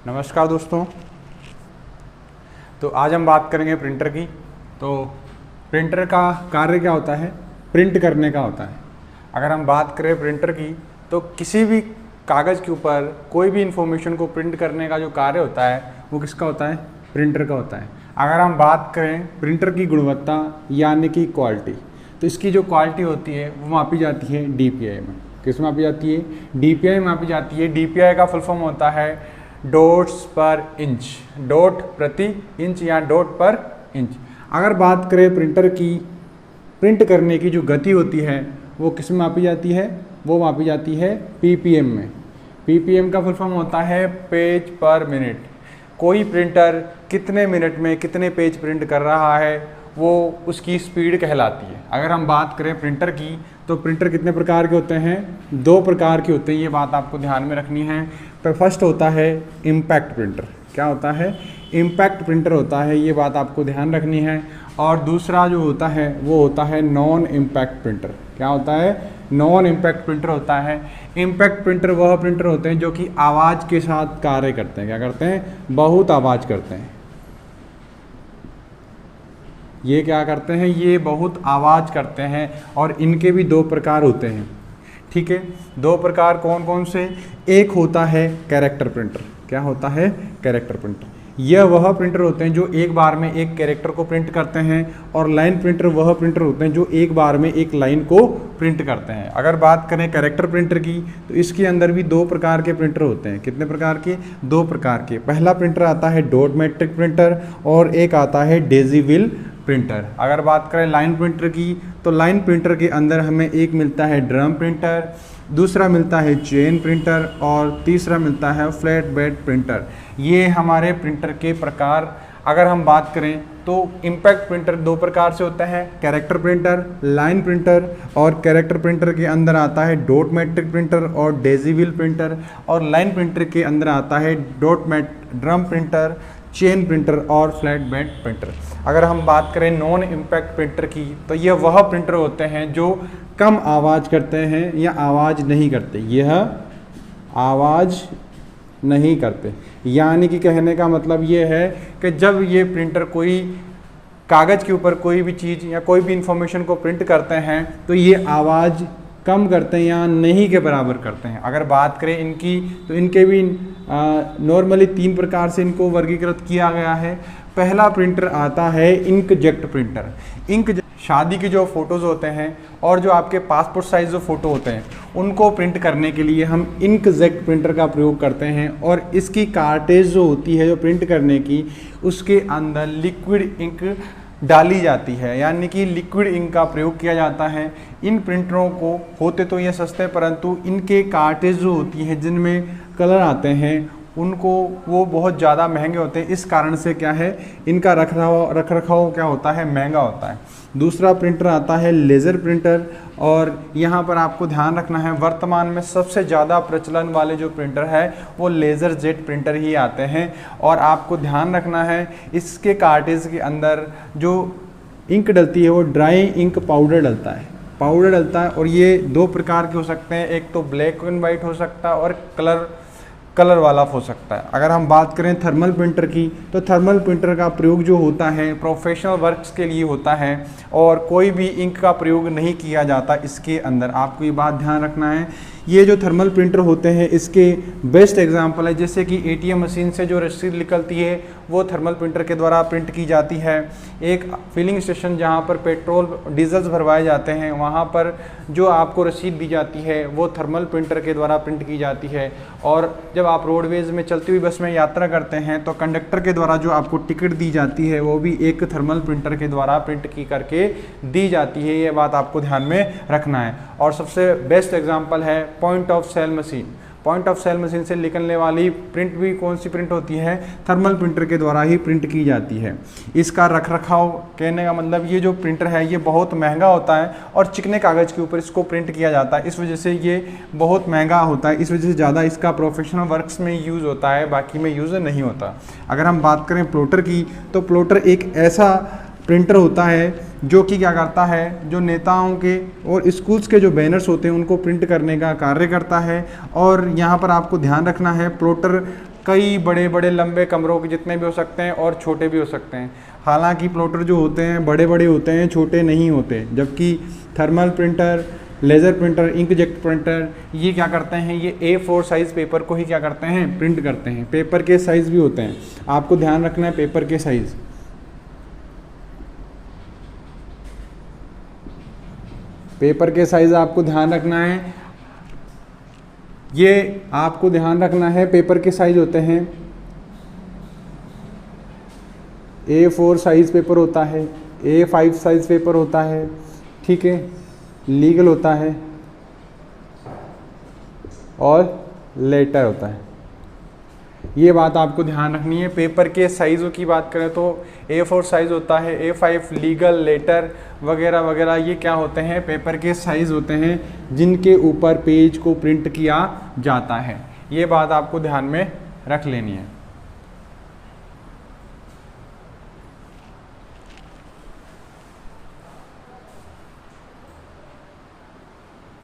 नमस्कार दोस्तों। तो आज हम बात करेंगे प्रिंटर की। तो प्रिंटर का कार्य क्या होता है? प्रिंट करने का होता है। अगर हम बात करें प्रिंटर की तो किसी भी कागज़ के ऊपर कोई भी इंफॉर्मेशन को प्रिंट करने का जो कार्य होता है वो किसका होता है? प्रिंटर का होता है। अगर हम बात करें प्रिंटर की गुणवत्ता यानी कि क्वालिटी, तो इसकी जो क्वालिटी होती है वो मापी जाती है DPI में। किस में मापी जाती है? DPI में मापी जाती है। DPI का फुल फॉर्म होता है डॉट्स पर इंच, डॉट प्रति इंच या डॉट पर इंच। अगर बात करें प्रिंटर की, प्रिंट करने की जो गति होती है वो किस में मापी जाती है? वो मापी जाती है PPM में। PPM का फुल फॉर्म होता है पेज पर मिनट। कोई प्रिंटर कितने मिनट में कितने पेज प्रिंट कर रहा है वो उसकी स्पीड कहलाती है। अगर हम बात करें प्रिंटर की तो प्रिंटर कितने प्रकार के होते हैं? 2 प्रकार के होते हैं। ये बात आपको ध्यान में रखनी है। तो फर्स्ट होता है इम्पैक्ट प्रिंटर। क्या होता है? इम्पैक्ट प्रिंटर होता है, ये बात आपको ध्यान रखनी है। और दूसरा जो होता है वो होता है नॉन इम्पैक्ट प्रिंटर। क्या होता है? नॉन इम्पैक्ट प्रिंटर होता है। इम्पैक्ट प्रिंटर वह प्रिंटर होते हैं जो कि आवाज़ के साथ कार्य करते हैं। क्या करते हैं? बहुत आवाज़ करते हैं। ये क्या करते हैं? ये बहुत आवाज़ करते हैं और इनके भी 2 प्रकार होते हैं। ठीक है, 2 प्रकार कौन कौन से? एक होता है कैरेक्टर प्रिंटर। क्या होता है? Character printer. यह वह प्रिंटर होते हैं जो एक बार में एक कैरेक्टर को प्रिंट करते हैं, और लाइन प्रिंटर वह प्रिंटर होते हैं जो एक बार में एक लाइन को प्रिंट करते हैं। अगर बात करें कैरेक्टर प्रिंटर की तो इसके अंदर भी 2 प्रकार के प्रिंटर होते हैं। कितने प्रकार के? 2 प्रकार के। पहला प्रिंटर आता है डॉट मैट्रिक प्रिंटर और एक आता है डेजीविल प्रिंटर। अगर बात करें लाइन प्रिंटर की तो लाइन प्रिंटर के अंदर हमें एक मिलता है ड्रम प्रिंटर, दूसरा मिलता है चेन प्रिंटर और तीसरा मिलता है फ्लैट बेड प्रिंटर। ये हमारे प्रिंटर के प्रकार। अगर हम बात करें तो इम्पैक्ट प्रिंटर 2 प्रकार से होता है, कैरेक्टर प्रिंटर, लाइन प्रिंटर। और कैरेक्टर प्रिंटर के अंदर आता है डॉट मैट्रिक प्रिंटर और डेजीविल प्रिंटर, और लाइन प्रिंटर के अंदर आता है ड्रम प्रिंटर, चेन प्रिंटर और फ्लैट बेड प्रिंटर। अगर हम बात करें नॉन इम्पैक्ट प्रिंटर की तो यह वह प्रिंटर होते हैं जो कम आवाज़ करते हैं या आवाज़ नहीं करते। यह आवाज़ नहीं करते, यानी कि कहने का मतलब ये है कि जब ये प्रिंटर कोई कागज़ के ऊपर कोई भी चीज़ या कोई भी इंफॉर्मेशन को प्रिंट करते हैं तो ये आवाज़ कम करते हैं या नहीं के बराबर करते हैं। अगर बात करें इनकी तो इनके भी नॉर्मली 3 प्रकार से इनको वर्गीकृत किया गया है। पहला प्रिंटर आता है इंकजेट प्रिंटर। शादी के जो फ़ोटोज़ होते हैं और जो आपके पासपोर्ट साइज़ जो फ़ोटो होते हैं उनको प्रिंट करने के लिए हम इंकजेट प्रिंटर का प्रयोग करते हैं। और इसकी कार्टेज जो होती है जो प्रिंट करने की, उसके अंदर लिक्विड इंक डाली जाती है, यानी कि लिक्विड इंक का प्रयोग किया जाता है। इन प्रिंटरों को होते तो ये सस्ते, परंतु इनके कार्टेज जो होती हैं जिनमें कलर आते हैं उनको वो बहुत ज़्यादा महंगे होते हैं। इस कारण से क्या है, इनका रखरखाव क्या होता है? महंगा होता है। दूसरा प्रिंटर आता है लेज़र प्रिंटर, और यहाँ पर आपको ध्यान रखना है वर्तमान में सबसे ज़्यादा प्रचलन वाले जो प्रिंटर है वो लेज़र जेट प्रिंटर ही आते हैं। और आपको ध्यान रखना है इसके कार्टेज के अंदर जो इंक डलती है वो ड्राई इंक पाउडर डलता है। और ये 2 प्रकार के हो सकते हैं, एक तो ब्लैक एंड वाइट हो सकता है और कलर वाला हो सकता है। अगर हम बात करें थर्मल प्रिंटर की तो थर्मल प्रिंटर का प्रयोग जो होता है प्रोफेशनल वर्क्स के लिए होता है और कोई भी इंक का प्रयोग नहीं किया जाता इसके अंदर। आपको ये बात ध्यान रखना है। ये जो थर्मल प्रिंटर होते हैं इसके बेस्ट एग्जांपल है जैसे कि ATM मशीन से जो रसीद निकलती है वो थर्मल प्रिंटर के द्वारा प्रिंट की जाती है। एक फिलिंग स्टेशन जहाँ पर पेट्रोल डीजल्स भरवाए जाते हैं वहाँ पर जो आपको रसीद दी जाती है वो थर्मल प्रिंटर के द्वारा प्रिंट की जाती है। और जब आप रोडवेज़ में चलती हुई बस में यात्रा करते हैं तो कंडक्टर के द्वारा जो आपको टिकट दी जाती है वो भी एक थर्मल प्रिंटर के द्वारा प्रिंट की करके दी जाती है। ये बात आपको ध्यान में रखना है। और सबसे बेस्ट एग्जांपल है point of sale machine. Point of sale machine से निकलने वाली प्रिंट भी कौन सी प्रिंट होती है? थर्मल प्रिंटर के द्वारा ही प्रिंट की जाती है। इसका रखरखाव, कहने का मतलब ये जो प्रिंटर है ये बहुत महंगा होता है और चिकने कागज़ के ऊपर इसको प्रिंट किया जाता है, इस वजह से ये बहुत महंगा होता है। इस वजह से ज़्यादा इसका प्रोफेशनल वर्क्स में यूज़ होता है, बाकी में यूज़ नहीं होता। अगर हम बात करें प्लॉटर की तो प्लॉटर एक ऐसा प्रिंटर होता है जो कि क्या करता है, जो नेताओं के और स्कूल्स के जो बैनर्स होते हैं उनको प्रिंट करने का कार्य करता है। और यहाँ पर आपको ध्यान रखना है प्लॉटर कई बड़े बड़े लंबे कमरों के जितने भी हो सकते हैं और छोटे भी हो सकते हैं। हालांकि प्लॉटर जो होते हैं बड़े बड़े होते हैं, छोटे नहीं होते, जबकि thermal printer, laser printer, inkjet printer ये क्या करते हैं, ये A4 साइज़ पेपर को ही क्या करते हैं, प्रिंट करते हैं। पेपर के साइज़ भी होते हैं, आपको ध्यान रखना है पेपर के साइज़। पेपर के साइज़ आपको ध्यान रखना है, ये आपको ध्यान रखना है। पेपर के साइज़ होते हैं A4 साइज़ पेपर होता है, A5 साइज़ पेपर होता है, ठीक है, लीगल होता है और लेटर होता है। ये बात आपको ध्यान रखनी है। पेपर के साइज़ों की बात करें तो A4 साइज़ होता है, A5 लीगल, लेटर वगैरह वगैरह, ये क्या होते हैं, पेपर के साइज़ होते हैं जिनके ऊपर पेज को प्रिंट किया जाता है। ये बात आपको ध्यान में रख लेनी है।